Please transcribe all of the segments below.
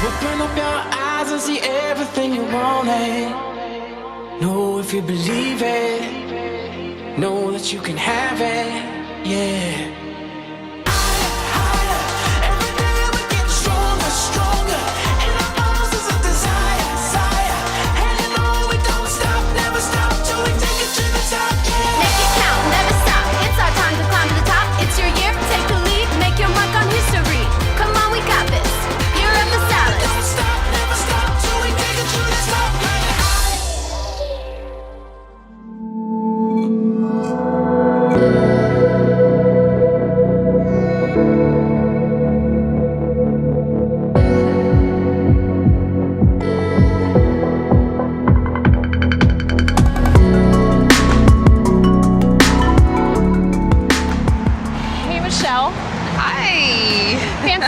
Open up your eyes and see everything you wanted. Know if you believe it, know that you can have it, yeah.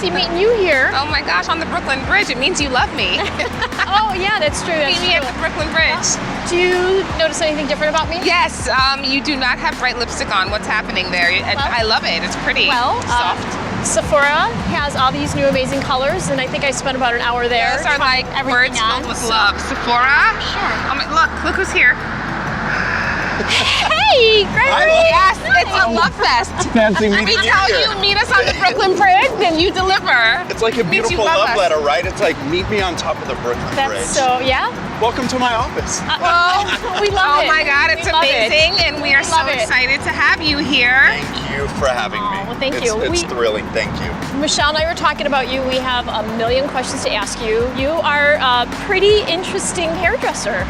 Meeting you here. Oh my gosh, on the Brooklyn Bridge. It means you love me. Oh yeah, that's true. Meet me at the Brooklyn Bridge. Do you notice anything different about me? Yes, you do not have bright lipstick on. What's happening there? I love it. It's pretty. Well, soft. Sephora has all these new amazing colors, and I think I spent about an hour there. Those are like words filled with love. Sephora? Sure. Oh my, look who's here. Hey, Gregory! Yes, it's a love fest. Fancy meeting We tell you, meet us on the Brooklyn Bridge, then you deliver. It's like a beautiful love letter, right? It's like, meet me on top of the Brooklyn Bridge. So, yeah? Welcome to my office. Well, we love it. Oh my God, it's amazing, and we are so excited to have you here. Thank you for having me. Well, thank you. It's thrilling, thank you. Michelle and I were talking about you. We have a million questions to ask you. You are a pretty interesting hairdresser.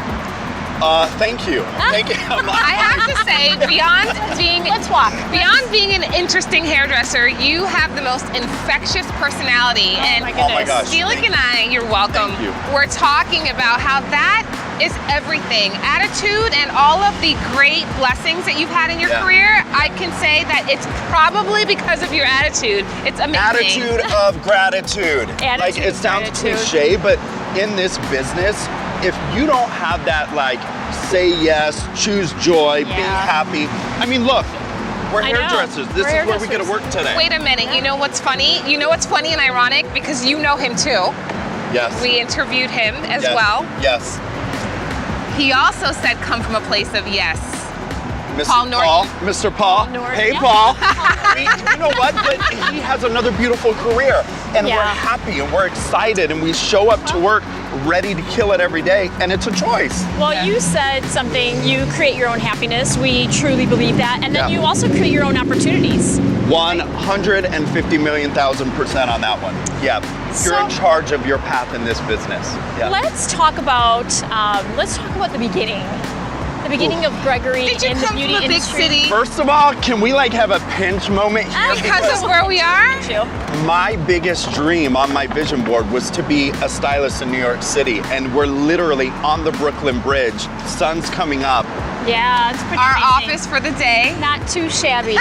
Thank you. Thank you. I have to say, beyond being an interesting hairdresser, you have the most infectious personality. Oh my gosh. Dilek and I, you're welcome. Thank you. We're talking about how that is everything. Attitude and all of the great blessings that you've had in your career, I can say that it's probably because of your attitude. It's amazing. Attitude of gratitude. Like, it sounds cliche, but in this business, if you don't have that, like, say yes, choose joy, be happy. I mean, look, we're hairdressers. This is where we get to work today. Wait a minute. You know what's funny? You know what's funny and ironic? Because you know him too. Yes. We interviewed him as well. Yes. He also said come from a place of yes. Mr. Paul Norton. Mr. Paul. Norton, Hey, Paul. You know what? But he has another beautiful career. And we're happy and we're excited and we show up to work ready to kill it every day, and it's a choice. Well, you said something, you create your own happiness. We truly believe that. And then you also create your own opportunities. 150,000,000% on that one. Yeah. You're in charge of your path in this business. Yeah. Let's talk about the beginning. The beginning of Gregory in the beauty industry. Big city? First of all, can we like have a pinch moment here? Because of where we are? My biggest dream on my vision board was to be a stylist in New York City, and we're literally on the Brooklyn Bridge. Sun's coming up. Yeah, it's pretty Our amazing. office for the day. Not too shabby.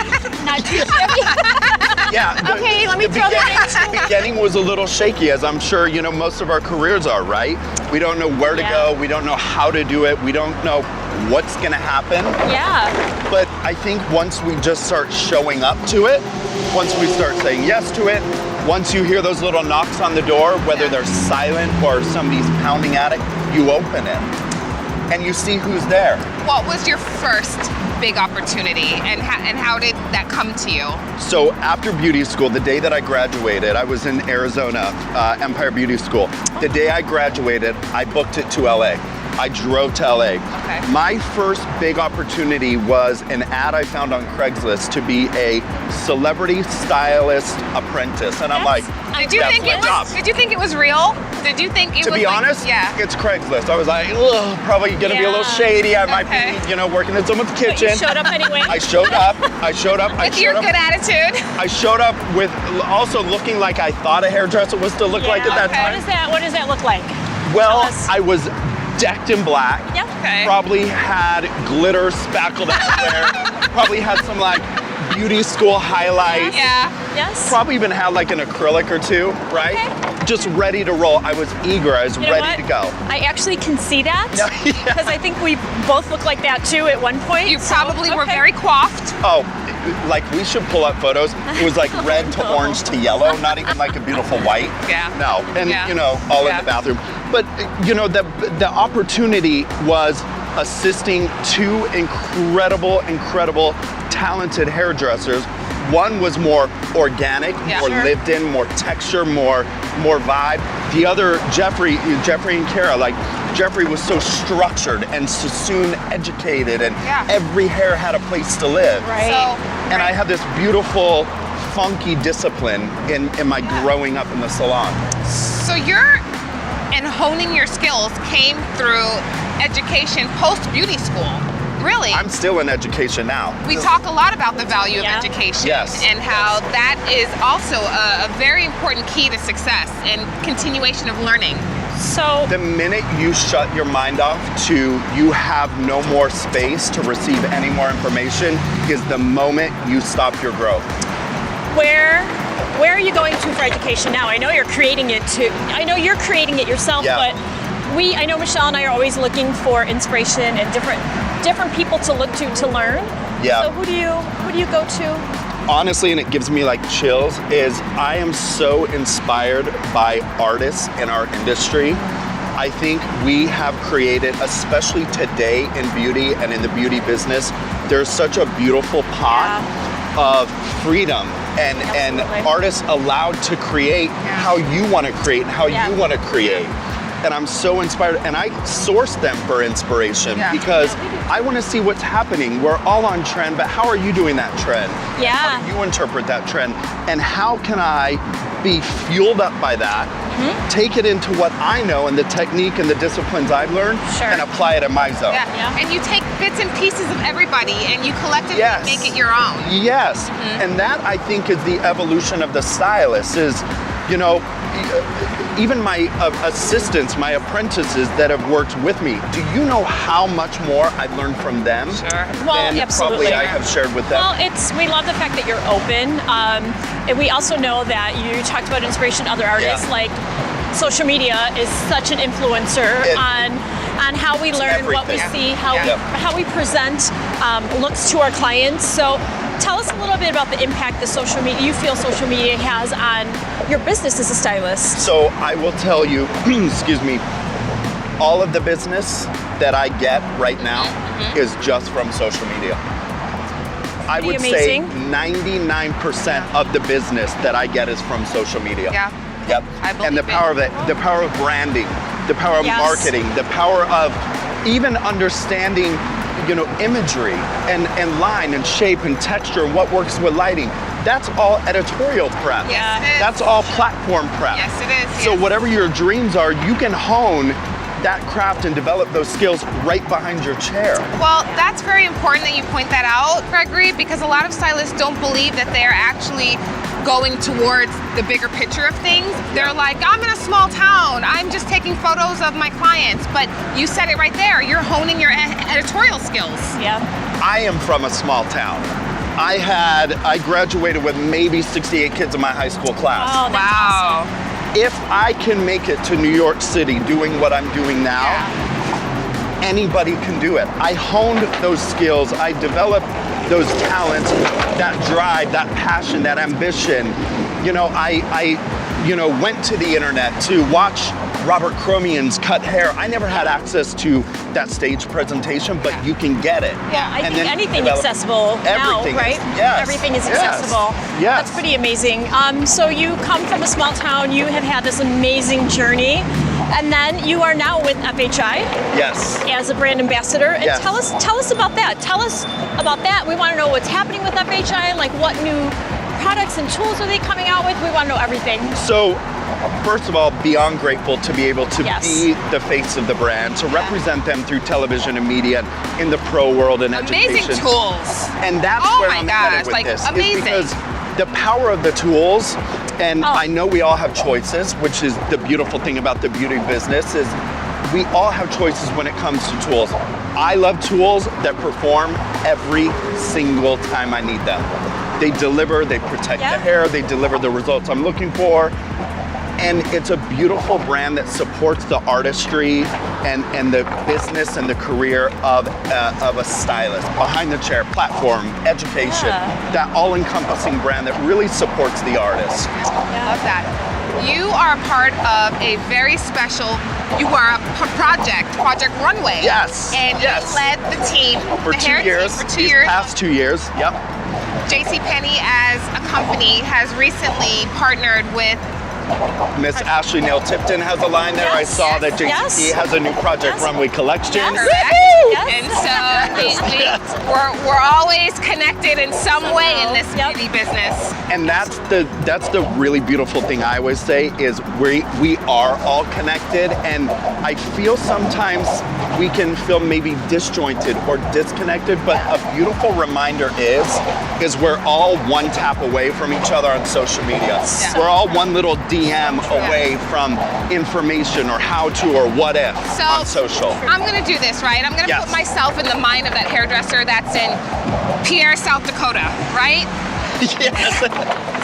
Not too shabby. Yeah. Okay, let me throw that in. The beginning was a little shaky, as I'm sure you know most of our careers are, right? We don't know where to go. We don't know how to do it. We don't know what's gonna happen. Yeah. But I think once we just start showing up to it, once we start saying yes to it, once you hear those little knocks on the door, whether they're silent or somebody's pounding at it, you open it and you see who's there. What was your first big opportunity and how did that come to you? So after beauty school, the day that I graduated, I was in Arizona, Empire Beauty School. The day I graduated, I booked it to LA. I drove to LA. Okay. My first big opportunity was an ad I found on Craigslist to be a celebrity stylist apprentice. And I'm like, did you think it was real? Did you think it was to be honest, it's Craigslist. I was like, ugh, probably gonna be a little shady. I might be, working in someone's kitchen. But you showed up anyway. I showed up. With your good attitude. I showed up with also looking like I thought a hairdresser was to look like at that time. What does that look like? Well, I was decked in black. Yep. Okay. Probably had glitter spackled everywhere. Probably had some like beauty school highlights. Yeah. Yes. Probably even had like an acrylic or two, right? Okay. just ready to roll. I was eager. I was You know ready what? to go. I actually can see that Yeah. because I think we both look like that too at one point. You so, probably were okay. very coiffed. Oh, like we should pull up photos. It was like red to orange to yellow, not even like a beautiful white. Yeah. No, and Yeah. you know, all in Yeah. the bathroom. But you know, the opportunity was assisting two incredible, talented hairdressers. One was more organic, Yeah. more Sure. lived in, more texture, more vibe. The other, Jeffrey and Kara, like Jeffrey was so structured and Sassoon educated, and Yeah. every hair had a place to live. Right. So, And I have this beautiful, funky discipline in my growing up in the salon. So and honing your skills came through education post beauty school. Really? I'm still in education now. We talk a lot about the value Yeah. of education Yes. and how that is also a very important key to success and continuation of learning. So The minute you shut your mind off to you have no more space to receive any more information is the moment you stop your growth. where are you going to for education now? I know you're creating it too. I know you're creating it yourself, Yeah. but I know Michelle and I are always looking for inspiration and different people to look to learn. Yeah. So who do you go to? Honestly, and it gives me like chills, is I am so inspired by artists in our industry. I think we have created, especially today in beauty and in the beauty business, there's such a beautiful pot of freedom and Absolutely. artists allowed to create how you want to create and how Yeah. you want to create. And I'm so inspired, and I source them for inspiration Yeah. because I want to see what's happening. We're all on trend, but how are you doing that trend? Yeah. How do you interpret that trend? And how can I be fueled up by that, take it into what I know and the technique and the disciplines I've learned, Sure. and apply it in my zone? Yeah. And you take bits and pieces of everybody and you collectively Yes. make it your own. Yes, and that I think is the evolution of the stylist is, you know, even my assistants, my apprentices that have worked with me, do you know how much more I've learned from them Sure. Well, than absolutely. probably I have shared with them? Well, we love the fact that you're open, and we also know that you talked about inspiration other artists. Yeah. Like social media is such an influencer on how we learn, what we everything. see, how we present looks to our clients. So tell us a little bit about the impact that you feel social media has on your business as a stylist. So I will tell you, excuse me, all of the business that I get right now is just from social media. I would say amazing. 99% of the business that I get is from social media. Yeah. Yep. I believe And the power of it, the power of branding, the power of Yes. marketing, the power of even understanding, you know, imagery and line and shape and texture and what works with lighting. That's all editorial prep. Yes, it is. That's all platform prep. Yes, it is. So yes. whatever your dreams are, you can hone that craft and develop those skills right behind your chair. Well, that's very important that you point that out, Gregory, because a lot of stylists don't believe that they're actually going towards the bigger picture of things. They're like, I'm in a small town. I'm just taking photos of my clients. But you said it right there. You're honing your editorial skills. Yeah. I am from a small town. I graduated with maybe 68 kids in my high school class. Oh, that's awesome. If I can make it to New York City doing what I'm doing now, anybody can do it. I honed those skills, I developed those talents, that drive, that passion, that ambition. You know, I went to the internet to watch Robert Cromian's cut hair. I never had access to that stage presentation, but you can get it. Yeah, I And think then anything develop- accessible now, Everything is- right? yes, Everything is yes, accessible. yes. That's pretty amazing. So you come from a small town, you have had this amazing journey, and then you are now with FHI Yes. as a brand ambassador. And Yes. tell us about that. Tell us about that. We want to know what's happening with FHI, like what new products and tools are they coming out with? We want to know everything. So, first of all, beyond grateful to be able to Yes. be the face of the brand, to represent them through television and media in the pro world and Amazing education. tools. And that's Oh where my I'm gosh, headed with like, this. amazing. Is because the power of the tools, and Oh. I know we all have choices, which is the beautiful thing about the beauty business, is we all have choices when it comes to tools. I love tools that perform every single time I need them. They deliver, they protect Yeah. the hair, they deliver the results I'm looking for. And it's a beautiful brand that supports the artistry and the business and the career of a stylist. Behind the chair, platform, education, that all-encompassing brand that really supports the artist. Love that. You are a part of a very special, you are a Project Runway. Yes. And you led the team, for the 2 hair years. team for 2 years. Past 2 years, yep. JCPenney as a company has recently partnered with Miss Ashley Neal Tipton has a line there. I saw that JCP has a new Project Runway collection. And so we're always connected in some way in this beauty business. And that's the really beautiful thing I always say is we are all connected, and I feel sometimes we can feel maybe disjointed or disconnected, but a beautiful reminder is we're all one tap away from each other on social media. We're all one little DM away from information or how to or what if on social. I'm gonna do this, right? I'm gonna put myself in the mind of that hairdresser that's in Pierre, South Dakota, right? Yes.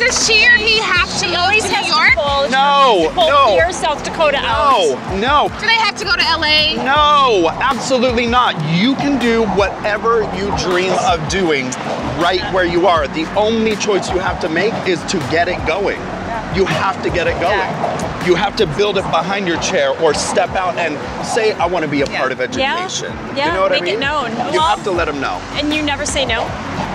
Does she or he have to move to New York? No. Pierre, South Dakota out. No. Do they have to go to LA? No, absolutely not. You can do whatever you dream of doing right where you are. The only choice you have to make is to get it going. You have to get it going. You have to build it behind your chair or step out and say, I want to be a part of education. Yeah. You know what I Make mean? it known. You have to let them know. And you never say no?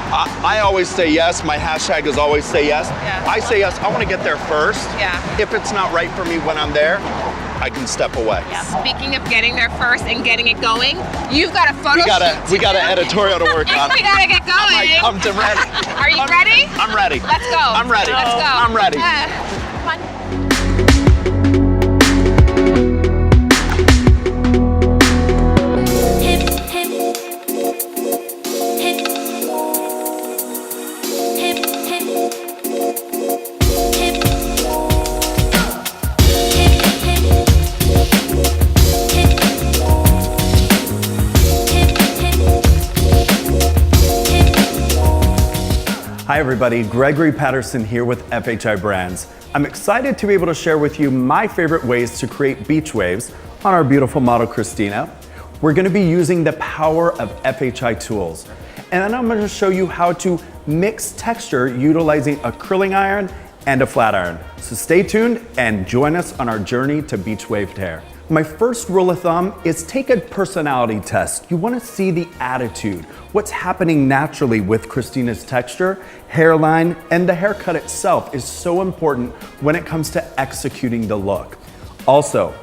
I always say yes. My hashtag is always say yes. I say yes. I want to get there first. If it's not right for me when I'm there, I can step away. Speaking of getting there first and getting it going, you've got a photo shoot. We got an editorial to work on. We gotta get going. I come to ready. Are you ready? I'm ready. Let's go. I'm ready. Let's go. I'm ready. Come on. Hi everybody, Gregory Patterson here with FHI Brands. I'm excited to be able to share with you my favorite ways to create beach waves on our beautiful model Christina. We're going to be using the power of FHI tools. And then I'm going to show you how to mix texture utilizing a curling iron and a flat iron. So stay tuned and join us on our journey to beach waved hair. My first rule of thumb is take a personality test. You want to see the attitude, what's happening naturally with Christina's texture, hairline, and the haircut itself is so important when it comes to executing the look. Also,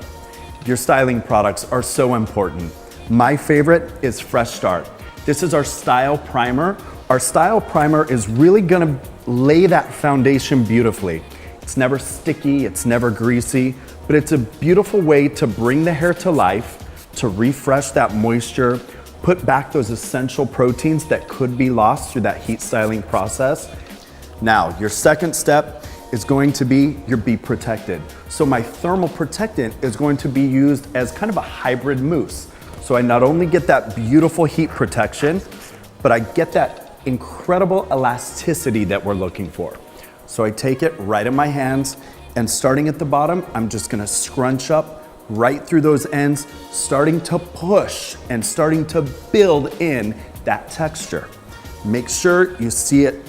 your styling products are so important. My favorite is Fresh Start. This is our style primer. Our style primer is really gonna lay that foundation beautifully. It's never sticky, it's never greasy, but it's a beautiful way to bring the hair to life, to refresh that moisture, put back those essential proteins that could be lost through that heat styling process. Now, your second step is going to be your Be Protected. So my thermal protectant is going to be used as kind of a hybrid mousse. So I not only get that beautiful heat protection, but I get that incredible elasticity that we're looking for. So I take it right in my hands, and starting at the bottom, I'm just gonna scrunch up right through those ends, starting to push and starting to build in that texture. Make sure you see it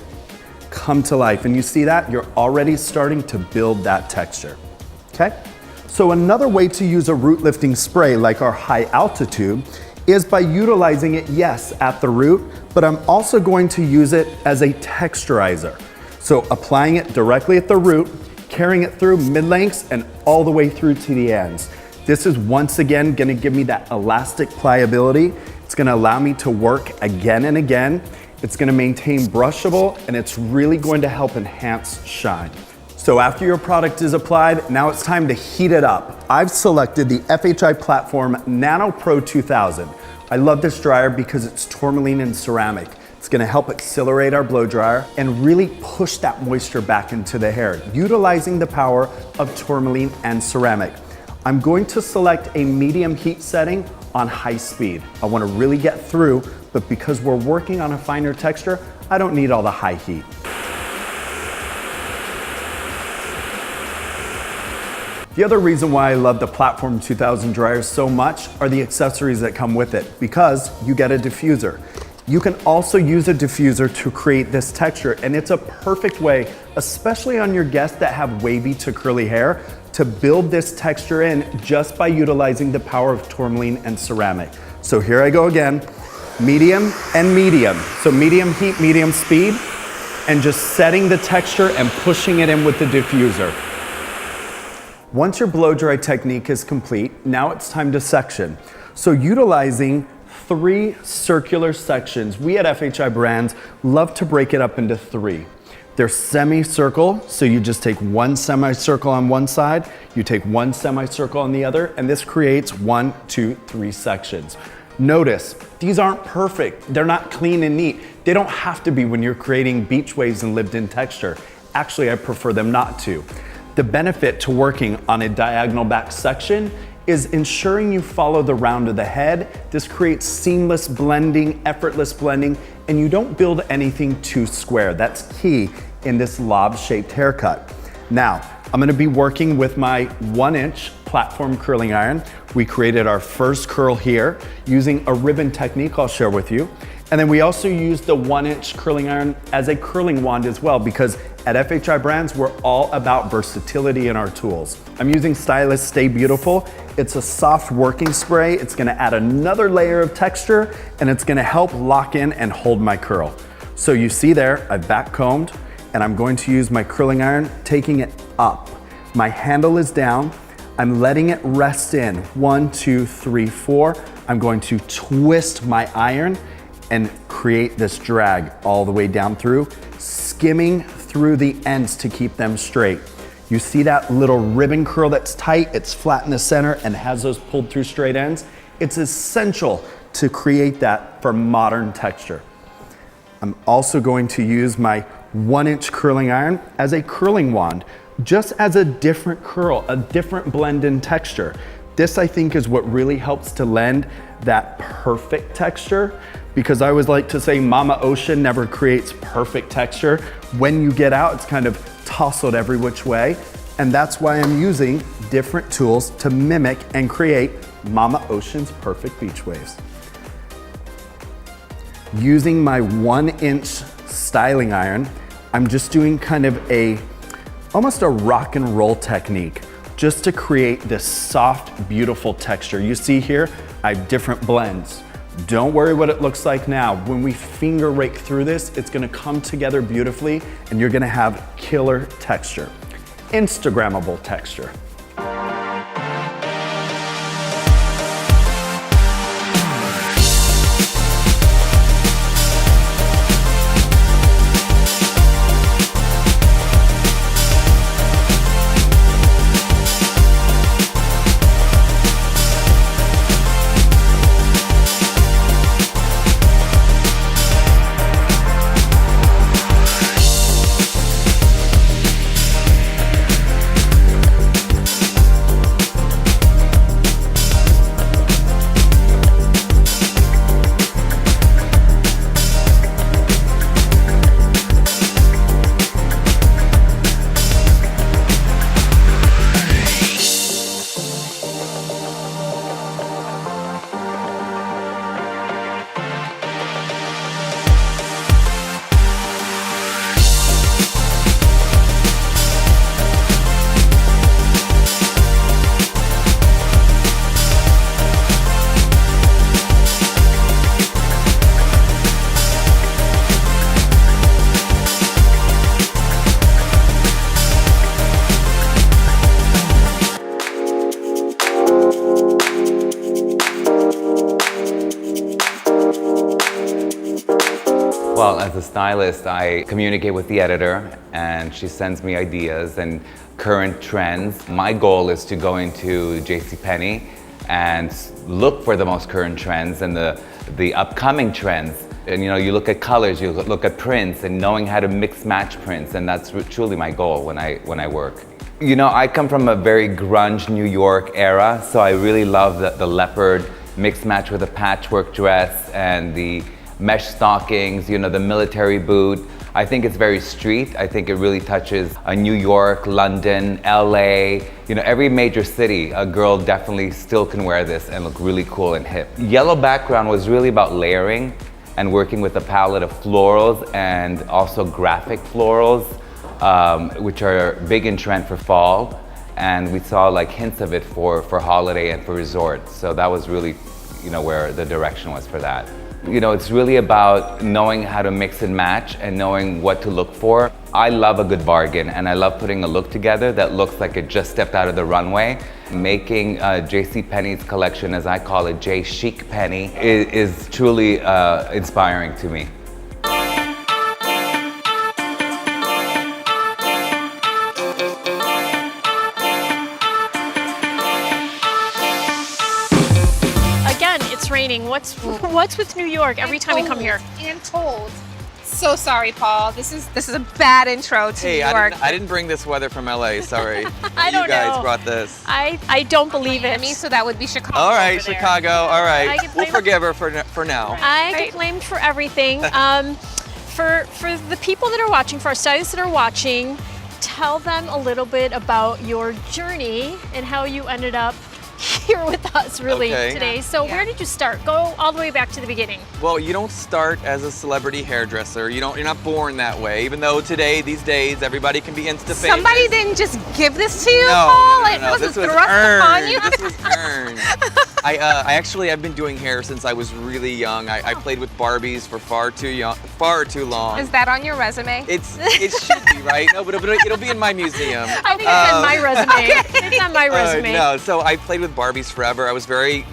come to life, and you see that, you're already starting to build that texture, okay? So another way to use a root lifting spray like our high altitude is by utilizing it, yes, at the root, but I'm also going to use it as a texturizer. So applying it directly at the root, carrying it through mid-lengths and all the way through to the ends. This is once again gonna give me that elastic pliability. It's gonna allow me to work again and again. It's gonna maintain brushable, and it's really going to help enhance shine. So after your product is applied, now it's time to heat it up. I've selected the FHI Platform Nano Pro 2000. I love this dryer because it's tourmaline and ceramic. It's gonna help accelerate our blow dryer and really push that moisture back into the hair, utilizing the power of tourmaline and ceramic. I'm going to select a medium heat setting on high speed. I wanna really get through, but because we're working on a finer texture, I don't need all the high heat. The other reason why I love the Platform 2000 dryer so much are the accessories that come with it, because you get a diffuser. You can also use a diffuser to create this texture, and it's a perfect way, especially on your guests that have wavy to curly hair, to build this texture in just by utilizing the power of tourmaline and ceramic. So here I go again, medium and medium. So medium heat, medium speed, and just setting the texture and pushing it in with the diffuser. Once your blow dry technique is complete, now it's time to section. So utilizing 3 circular sections, we at FHI Brands love to break it up into 3. They're semicircle, so you just take 1 semicircle on one side, you take 1 semicircle on the other, and this creates 1, 2, 3 sections. Notice, these aren't perfect. They're not clean and neat. They don't have to be when you're creating beach waves and lived-in texture. Actually, I prefer them not to. The benefit to working on a diagonal back section is ensuring you follow the round of the head. This creates seamless blending, effortless blending, and you don't build anything too square. That's key in this lob-shaped haircut. Now, I'm gonna be working with my 1-inch platform curling iron. We created our first curl here using a ribbon technique I'll share with you. And then we also use the 1-inch curling iron as a curling wand as well, because at FHI Brands, we're all about versatility in our tools. I'm using Stylist Stay Beautiful. It's a soft working spray. It's gonna add another layer of texture, and it's gonna help lock in and hold my curl. So you see there, I've back combed, and I'm going to use my curling iron, taking it up. My handle is down. I'm letting it rest in. 1, 2, 3, 4. I'm going to twist my iron and create this drag all the way down through, skimming through the ends to keep them straight. You see that little ribbon curl that's tight, it's flat in the center and has those pulled through straight ends. It's essential to create that for modern texture. I'm also going to use my 1-inch curling iron as a curling wand, just as a different curl, a different blend in texture. This, I think, is what really helps to lend that perfect texture, because I always like to say Mama Ocean never creates perfect texture. When you get out, it's kind of tousled every which way, and that's why I'm using different tools to mimic and create Mama Ocean's perfect beach waves. Using my 1-inch styling iron, I'm just doing kind of almost a rock and roll technique, just to create this soft, beautiful texture. You see here, I have different blends. Don't worry what it looks like now. When we finger rake through this, it's gonna come together beautifully, and you're gonna have killer texture. Instagrammable texture. Well, as a stylist, I communicate with the editor and she sends me ideas and current trends. My goal is to go into JCPenney and look for the most current trends and the upcoming trends. And you know, you look at colors, you look at prints, and knowing how to mix match prints, and that's truly my goal when I work. You know, I come from a very grunge New York era, so I really love the leopard mixed match with a patchwork dress and the mesh stockings, you know, the military boot. I think it's very street. I think it really touches New York, London, LA, every major city. A girl definitely still can wear this and look really cool and hip. Yellow background was really about layering and working with a palette of florals and also graphic florals, which are big in trend for fall. And we saw like hints of it for holiday and for resorts. So that was really, where the direction was for that. It's really about knowing how to mix and match and knowing what to look for. I love a good bargain, and I love putting a look together that looks like it just stepped out of the runway. Making JCPenney's collection, as I call it, J Chic Penny, is truly inspiring to me. It's raining. What's with New York every time we come here? And cold. So sorry, Paul. This is a bad intro to New York. I didn't bring this weather from LA. Sorry. I don't know. You guys brought this. I don't believe it. So that would be Chicago. All right, Chicago. All right. We'll forgive her for now. I get blamed for everything. For the people that are watching, for our stylists that are watching, tell them a little bit about your journey and how you ended up here with us today. So where did you start? Go all the way back to the beginning. Well, you don't start as a celebrity hairdresser. You're not born that way, even though these days, everybody can be Insta famous. Somebody didn't just give this to you, Paul? No. It wasn't This was thrust earned. upon you? This was earned. I've been doing hair since I was really young. I played with Barbies for far too long. Is that on your resume? It should be, right? No, but it'll be in my museum. I think it's on my resume. It's on my resume. No, so I played with Barbies forever. I was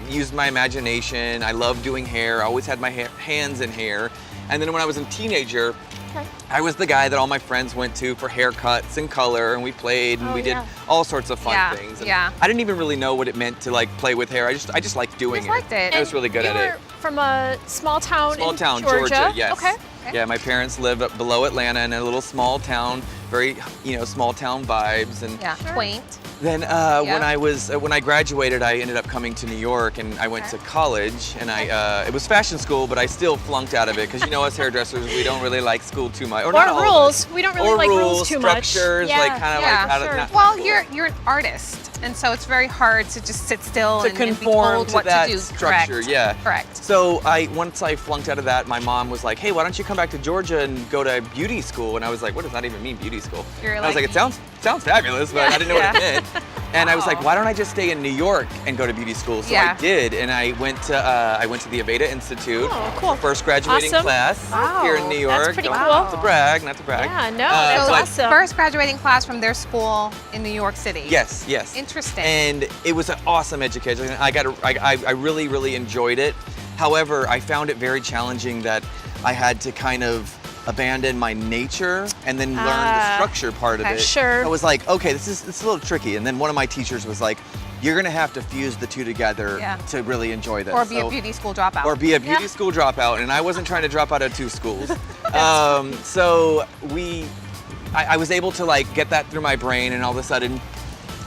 used my imagination. I loved doing hair. I always had my hands in hair. And then when I was a teenager, I was the guy that all my friends went to for haircuts and color, and we played and we did all sorts of fun things. And I didn't even really know what it meant to play with hair. I just liked doing it. Liked it. I was really good at it. From a small town in Georgia, yes. Okay. Yeah, my parents lived up below Atlanta in a little small town, very small town vibes and quaint. Then when I graduated, I ended up coming to New York, and I went to college, and it was fashion school, but I still flunked out of it because us hairdressers, we don't really like school too much. Or rules. We don't really like rules too much. Structures, Well, you're an artist. And so it's very hard to just sit still and be conform told to what that to do. structure. Correct. Yeah. Correct. So once I flunked out of that, my mom was like, "Hey, why don't you come back to Georgia and go to beauty school?" And I was like, "What does that even mean, beauty school?" I was like, "It sounds fabulous, but I didn't know what it meant." And I was like, "Why don't I just stay in New York and go to beauty school?" So I did, and I went to the Aveda Institute. Oh, cool. First graduating class here in New York. That's pretty cool. Not to brag. Yeah, no, that's awesome. First graduating class from their school in New York City. Yes. Interesting. And it was an awesome education. I really, really enjoyed it. However, I found it very challenging that I had to kind of abandon my nature and then learn the structure part of it. Sure. I was like, okay, this is a little tricky. And then one of my teachers was like, you're gonna have to fuse the two together to really enjoy this. Or be a beauty school dropout. Or be a beauty school dropout. And I wasn't trying to drop out of two schools. So I was able to get that through my brain, and all of a sudden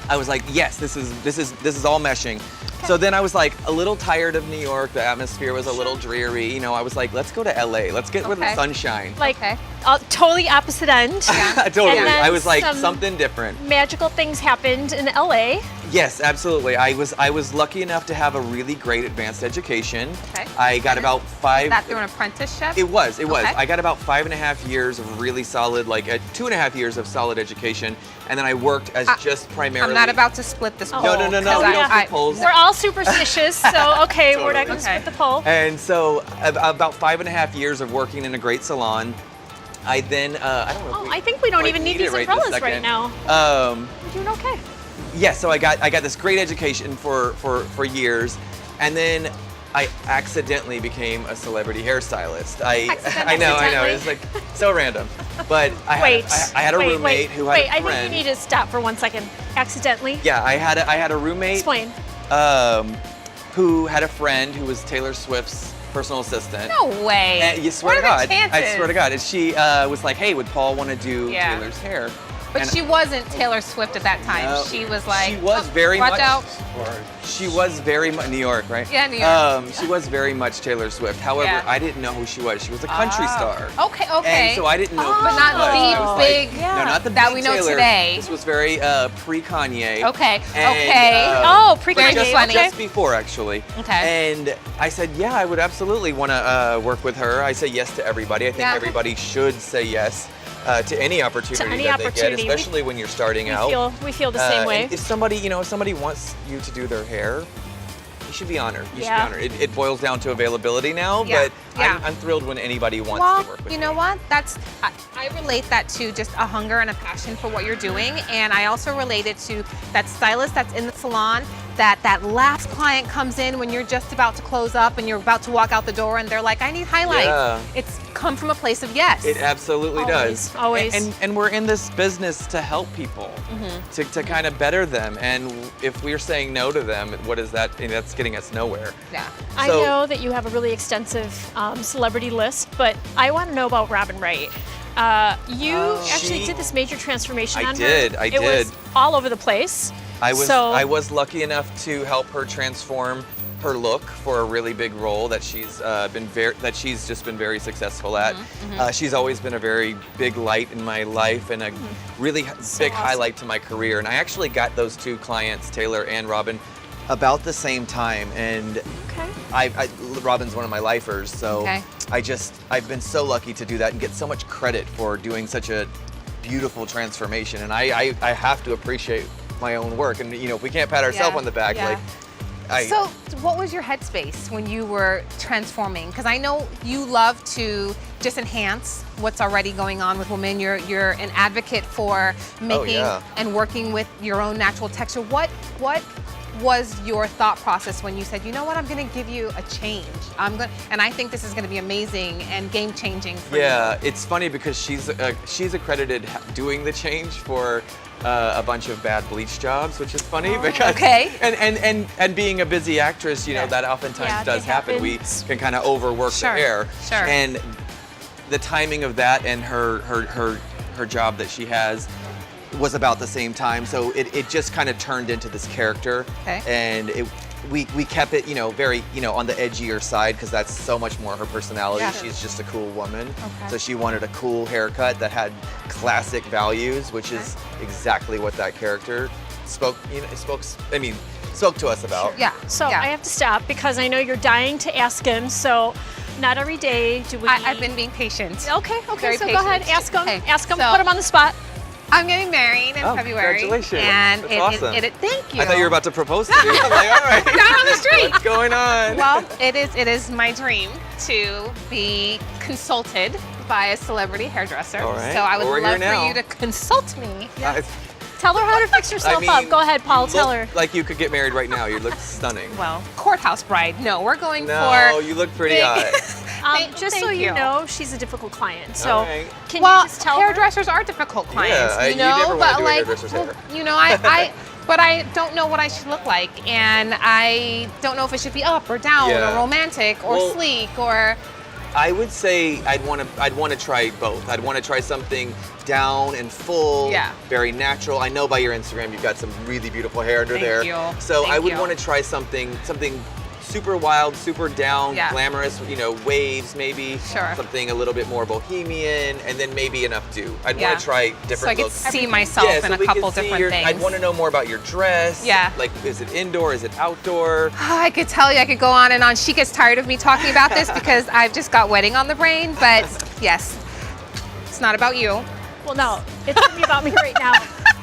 I was like, yes, this is all meshing. So then I was like a little tired of New York. The atmosphere was a little dreary. I was like, let's go to LA. Let's get where the sunshine. Totally opposite end. Totally. I was like, something different. Magical things happened in LA. Yes, absolutely. I was lucky enough to have a really great advanced education. Okay. I got about 5. Was that through an apprenticeship? It was. Okay. I got about 5.5 years of really solid, 2.5 years of solid education, and then I worked as just primarily. I'm not about to split this poll. No. We don't flip polls. We're all superstitious, so okay, we're not going to split the poll. And so about 5.5 years of working in a great salon. I then, I don't know. I think we don't even need these umbrellas right now. We're doing okay. Yeah, so I got this great education for years, and then I accidentally became a celebrity hairstylist. I know, it's like so random. But I had a roommate who had a friend. I think you need to stop for 1 second. Accidentally? Yeah, I had a roommate. Explain. Who had a friend who was Taylor Swift's personal assistant. No way. And you swear to God. I swear to God. And she was like, hey, would Paul want to do Taylor's hair? But she wasn't Taylor Swift at that time. No, she was like, she was very watch much. out. She was very much New York, right? Yeah, New York. She was very much Taylor Swift. However, Yeah. I didn't know who she was. She was a country star. Okay, okay. And so I didn't know who But she not was. the It was big no, not the that big we know Taylor. today. This was very pre-Kanye. Okay, And, okay. Oh, but pre-Kanye, just, okay. just before, actually. Okay. And I said, yeah, I would absolutely want to work with her. I say yes to everybody. I think Yeah. everybody should say yes to any opportunity any that they opportunity. get, especially when you're starting out. We feel the same way. And if somebody, if somebody wants you to do their hair, you should be honored. You Yeah. should be honored. It boils down to availability now, Yeah. but Yeah. I'm thrilled when anybody wants Well, to work with you me. know what? I relate that to just a hunger and a passion for what you're doing, and I also relate it to that stylist that's in the salon. That last client comes in when you're just about to close up and you're about to walk out the door, and they're like, "I need highlights." Yeah. It's come from a place of yes. It absolutely Always, does. always. And we're in this business to help people, to kind of better them. And if we're saying no to them, what is that? And that's getting us nowhere. Yeah. I So- know that you have a really extensive celebrity list, but I want to know about Robin Wright. You actually She- did this major transformation I on her. did, I It was did. all over the place. I was So- I was lucky enough to help her transform her look for a really big role that she's just been very successful at. She's always been a very big light in my life and a really big awesome. highlight to my career. And I actually got those two clients, Taylor and Robin, about the same time. And Okay. Robin's one of my lifers, so Okay. I've been so lucky to do that and get so much credit for doing such a beautiful transformation. And I have to appreciate my own work. And if we can't pat ourselves Yeah, on the back, yeah. So, what was your headspace when you were transforming? Because I know you love to just enhance what's already going on with women. You're an advocate for making yeah. and working with your own natural texture. What was your thought process when you said, you know what, I'm going to give you a change? And I think this is going to be amazing and game changing for you. Yeah, it's funny because she's accredited doing the change for a bunch of bad bleach jobs, which is funny because okay. and being a busy actress, that oftentimes Yeah, does it happen. happens. We can kind of overwork Sure, the hair, sure. and the timing of that and her job that she has was about the same time, so it just kind of turned into this character, Okay. and we kept it very on the edgier side because that's so much more her personality. Yeah. She's just a cool woman, Okay. so she wanted a cool haircut that had classic values, which is exactly what that character spoke to us about. Yeah. So yeah. I have to stop because I know you're dying to ask him. So not every day do we. I've been being patient. Okay. Very So go ahead, patient. ask him. Okay, Ask him. so- Put him on the spot. I'm getting married in Oh, February. congratulations. And That's awesome. thank you. I thought you were about to propose to me. I'm like, all right. Down on the street. What's going on? Well, it is my dream to be consulted by a celebrity hairdresser. All right. So I would Well, we're here love for now. you to consult me. Tell her how to fix herself up. Go ahead, Paul. you Tell look her. like you could get married right now. You look stunning. Well, courthouse bride. No, we're going No, for. you look pretty hot. Just so thank you you. know, she's a difficult client. So All right. can Well, you just tell her? hairdressers are difficult clients, Yeah, you you know. never wanna but do a like, hairdresser's hair. but I don't know what I should look like, and I don't know if it should be up or down Yeah. or romantic or Well, sleek or. I would say I'd want to try both. I'd want to try something down and full, Yeah. very natural. I know by your Instagram you've got some really beautiful hair under Thank there. you. So Thank I would you. want to try something super wild, super down, Yeah. glamorous, waves maybe. Sure. Something a little bit more bohemian, and then maybe an updo. I'd Yeah. want to try So I different could looks. see myself Yeah, in so a we couple could see different things. I'd want to know more about your dress. Yeah. Like, is it indoor? Is it outdoor? I could tell you, I could go on and on. She gets tired of me talking about this because I've just got wedding on the brain, but yes, it's not about you. Well, no, it's gonna be about me right now.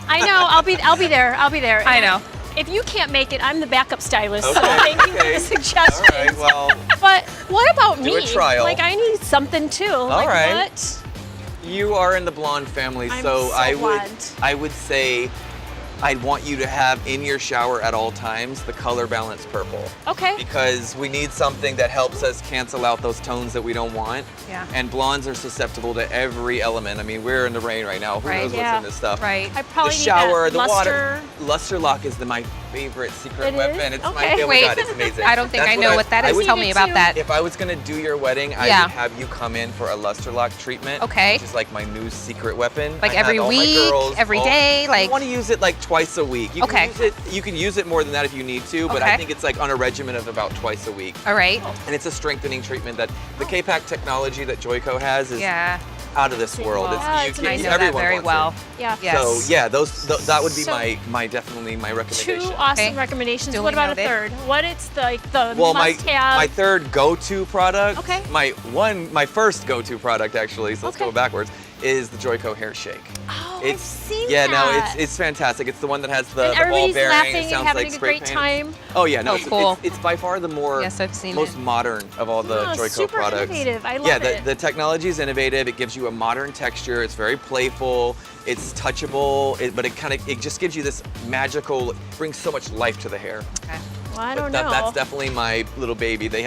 I know. I'll be there. I know. If you can't make it, I'm the backup stylist. Okay, So thank you for okay. the suggestions. All right, well, But what about Do me? a trial. Like I need something too. Like right. what? you are in the blonde family, I'm so so blonde. I would say I'd want you to have in your shower at all times the color balance purple. Okay. Because we need something that helps us cancel out those tones that we don't want. Yeah. And blondes are susceptible to every element. I mean, we're in the rain right now. Who Right, knows what's yeah. in this stuff? Right. I probably The shower, need the that water. luster. Luster lock is my favorite secret It weapon. is? It's Okay. my, oh my Wait. God, it's amazing. I don't think That's I know what that is. We Tell need me it about too. that. If I was gonna do your wedding, I Yeah. would have you come in for a luster lock treatment. Okay. Which is like my new secret weapon. Like I have every all my week, girls every all- day, like- You want to use it like twice a week. You Okay. Can use it, you can use it more than that if you need to, but Okay. I think it's like on a regimen of about twice a week. All right. And it's a strengthening treatment that the K-Pack technology that Joico has is Yeah. out of this world. Yeah, you it's can, I know amazing. that very wants well. it. Yeah. Yes. So yeah, that would be So- my definitely my recommendation. Two awesome Okay. recommendations. Duly What about noted. a third? What it's the Well, must-have? my third go-to product, Okay. my first go-to product actually, so let's Okay. go backwards, is the Joico hair shake. Oh, It's I've seen yeah, no, that. it's fantastic. It's the one that has the And ball everybody's bearing. laughing It and sounds having like a spray great paint. time. Oh yeah, no, Oh, it's, cool. it's by far the more Yes, I've seen most it. modern of all the Oh, Joico super products. innovative. I love yeah, it. the technology is innovative. It gives you a modern texture. It's very playful. It's touchable, but it just gives you this magical, brings so much life to the hair. Okay. Well, I But don't know. That's definitely my little baby. They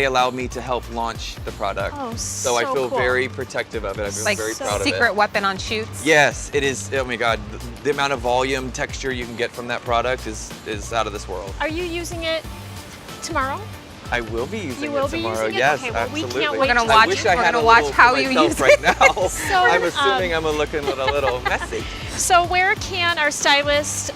allowed me to help launch the product. Oh, so I so feel cool. very protective of it. I feel Like very proud of secret it. weapon on shoots. Yes, it is. Oh my God, the amount of volume, texture you can get from that product is out of this world. Are you using it tomorrow? I will be using You will it be tomorrow. using it? Yes, Okay, well, we absolutely. can't wait We're gonna to- watch- I wish I we're had gonna a watch little how for you myself use right it. now. So, I'm assuming I'm looking a little messy. So where can our stylists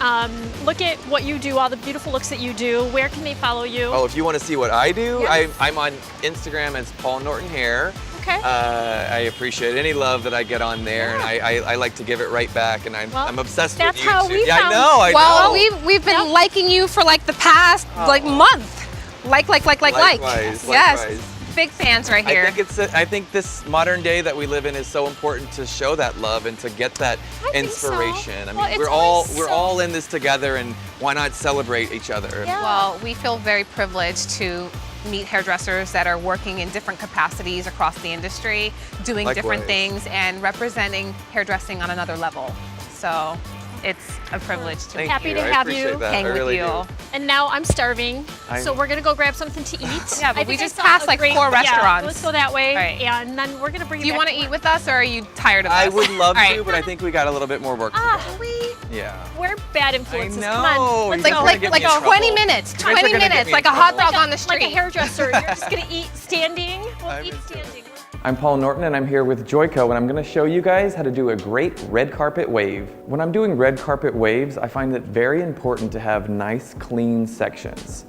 look at what you do, all the beautiful looks that you do? Where can they follow you? Oh, if you want to see what I do, Yes. I'm on Instagram as Paul Norton Hair. Okay. I appreciate any love that I get on there, and I like to give it right back, and I'm Well, obsessed that's with YouTube. how we yeah, found- I know. Well, we've been liking you for like the past like month. Like. Likewise, Yes. likewise. Big fans right here. I think this modern day that we live in is so important to show that love and to get that I think so. inspiration. I Well, mean, it's we're always we're so- all in this together, and why not celebrate each other? Yeah. Well, we feel very privileged to meet hairdressers that are working in different capacities across the industry, doing different Likewise. things and representing hairdressing on another level. So it's a privilege to Thank Happy you. to I have appreciate you. that. hang I with really you. do. And now I'm starving, I- so we're gonna go grab something to eat. Yeah, but I we think I just saw passed a like great- 4 Yeah, restaurants. let's go that way, Right. and then we're gonna bring Do you you back want to eat with us or are you tired of I us? would love All right. to, but I think we got a little bit more work to Ah, do. Yeah. we're bad influences. know. Come on, let's You're go. trying to get me in trouble. 20 minutes, You guys are 20 gonna get minutes, me in like a hot trouble. dog on the street. Like a hairdresser, you're just gonna eat standing. We'll I'm eat into it. standing. I'm Paul Norton and I'm here with Joico and I'm going to show you guys how to do a great red carpet wave. When I'm doing red carpet waves, I find it very important to have nice clean sections.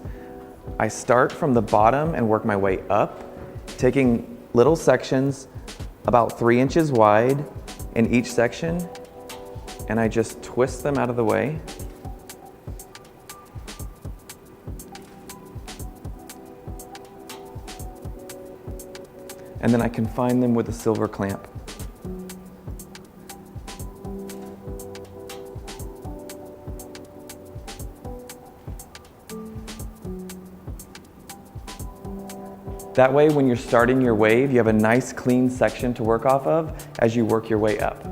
I start from the bottom and work my way up, taking little sections about 3 inches wide in each section, and I just twist them out of the way. And then I confine them with a silver clamp. That way, when you're starting your wave, you have a nice clean section to work off of as you work your way up.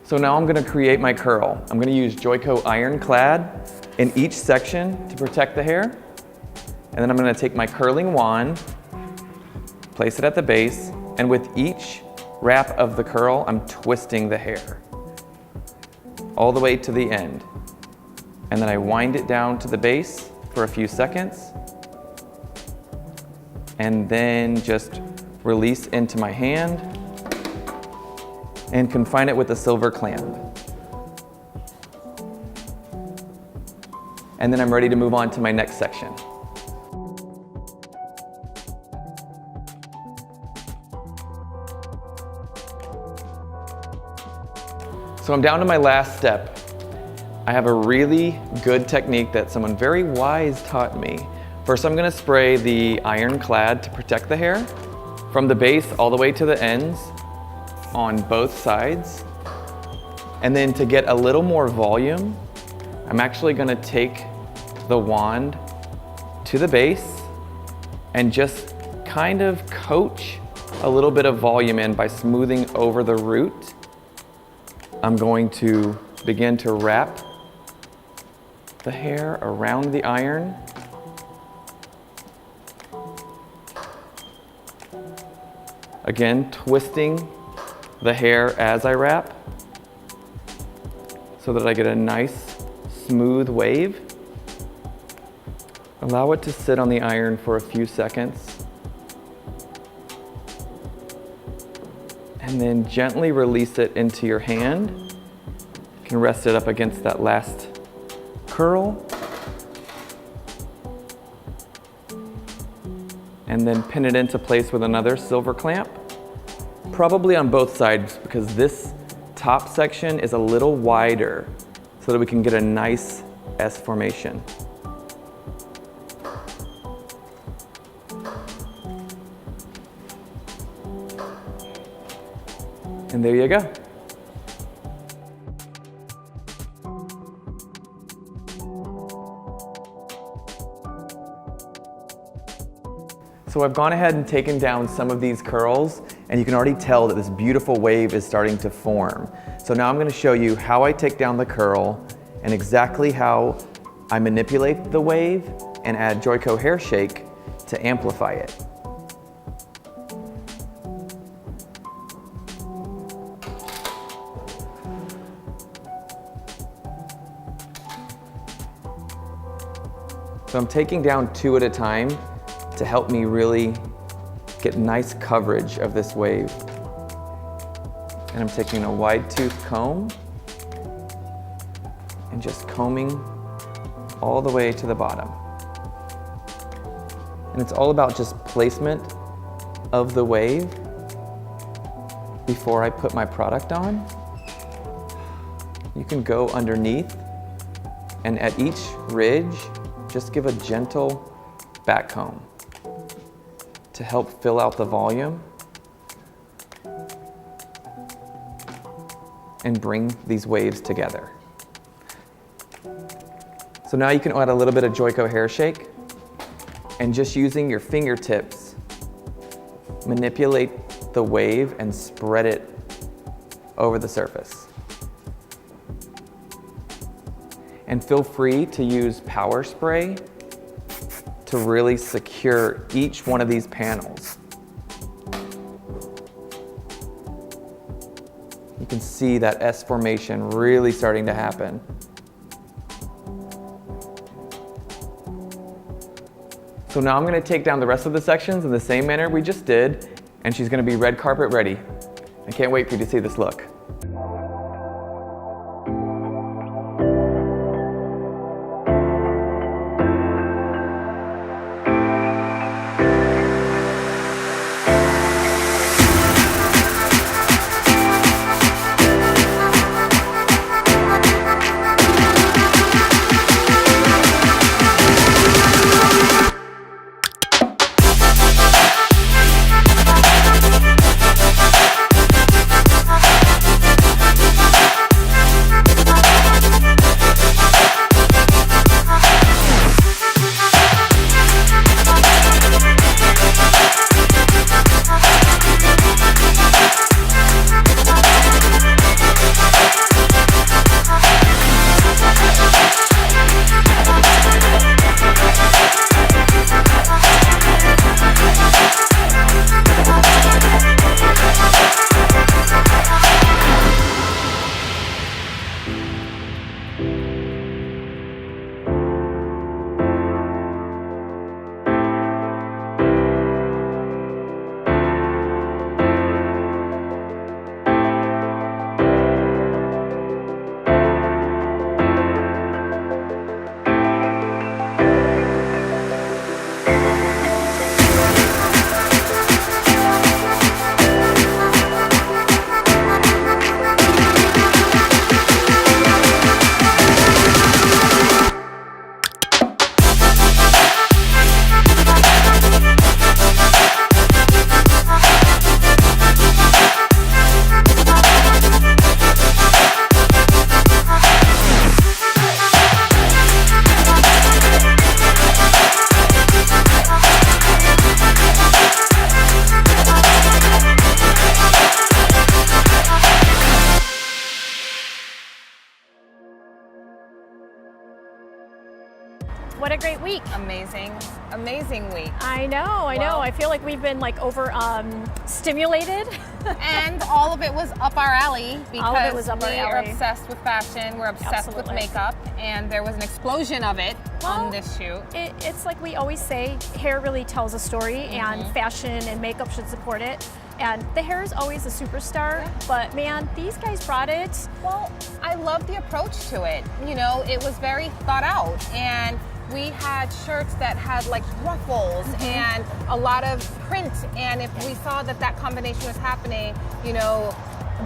So now I'm going to create my curl. I'm going to use Joico ironclad in each section to protect the hair. And then I'm going to take my curling wand, place it at the base, and with each wrap of the curl, I'm twisting the hair all the way to the end. And then I wind it down to the base for a few seconds, and then just release into my hand and confine it with a silver clamp. And then I'm ready to move on to my next section. So I'm down to my last step. I have a really good technique that someone very wise taught me. First, I'm gonna spray the ironclad to protect the hair from the base all the way to the ends on both sides. And then to get a little more volume, I'm actually gonna take the wand to the base and just kind of coach a little bit of volume in by smoothing over the root. I'm going to begin to wrap the hair around the iron. Again, twisting the hair as I wrap so that I get a nice, smooth wave. Allow it to sit on the iron for a few seconds. And then gently release it into your hand. You can rest it up against that last curl. And then pin it into place with another silver clamp, probably on both sides because this top section is a little wider so that we can get a nice S formation. And there you go. So I've gone ahead and taken down some of these curls, and you can already tell that this beautiful wave is starting to form. So now I'm going to show you how I take down the curl and exactly how I manipulate the wave and add Joico hair shake to amplify it. So I'm taking down 2 at a time to help me really get nice coverage of this wave. And I'm taking a wide tooth comb and just combing all the way to the bottom. And it's all about just placement of the wave before I put my product on. You can go underneath and at each ridge, just give a gentle back comb to help fill out the volume and bring these waves together. So now you can add a little bit of Joico hair shake and just using your fingertips, manipulate the wave and spread it over the surface. And feel free to use power spray to really secure each one of these panels. You can see that S formation really starting to happen. So now I'm going to take down the rest of the sections in the same manner we just did, and she's going to be red carpet ready. I can't wait for you to see this look. What a great week. Amazing, amazing week. I know. Well- I feel like we've been like over stimulated. And all of it was up our alley because All of it was up our we are alley. obsessed with fashion, we're obsessed with Absolutely. makeup, and there was an explosion of it on this shoot. It's like we always say, hair really tells a story, and fashion and makeup should support it. And the hair is always a superstar, but man, these guys brought it. Well, I love the approach to it. You know, it was very thought out, and we had shirts that had like ruffles and a lot of print, and if we saw that that combination was happening, you know,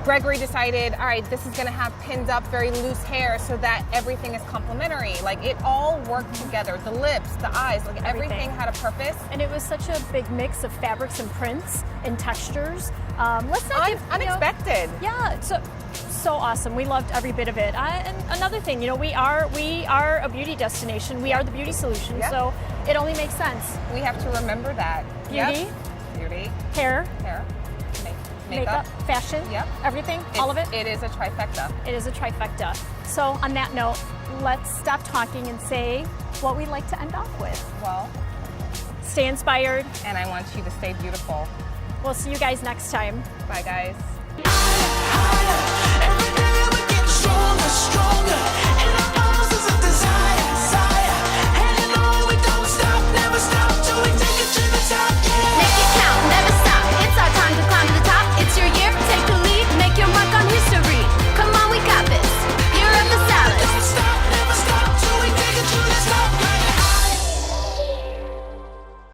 Gregory decided, all right, this is gonna have pinned up very loose hair so that everything is complementary. Like it all worked together, the lips, the eyes, like everything had a purpose. And it was such a big mix of fabrics and prints and textures. Let's not give, Unexpected. Yeah, so awesome. We loved every bit of it. And another thing, you know, we are a beauty destination. We are the beauty solution, so it only makes sense. We have to remember that. Beauty, Beauty, hair, makeup, fashion, everything, all of it. It is a trifecta. It is a trifecta. So on that note, let's stop talking and say what we'd like to end off with. Well, stay inspired. And I want you to stay beautiful. We'll see you guys next time. Bye, guys.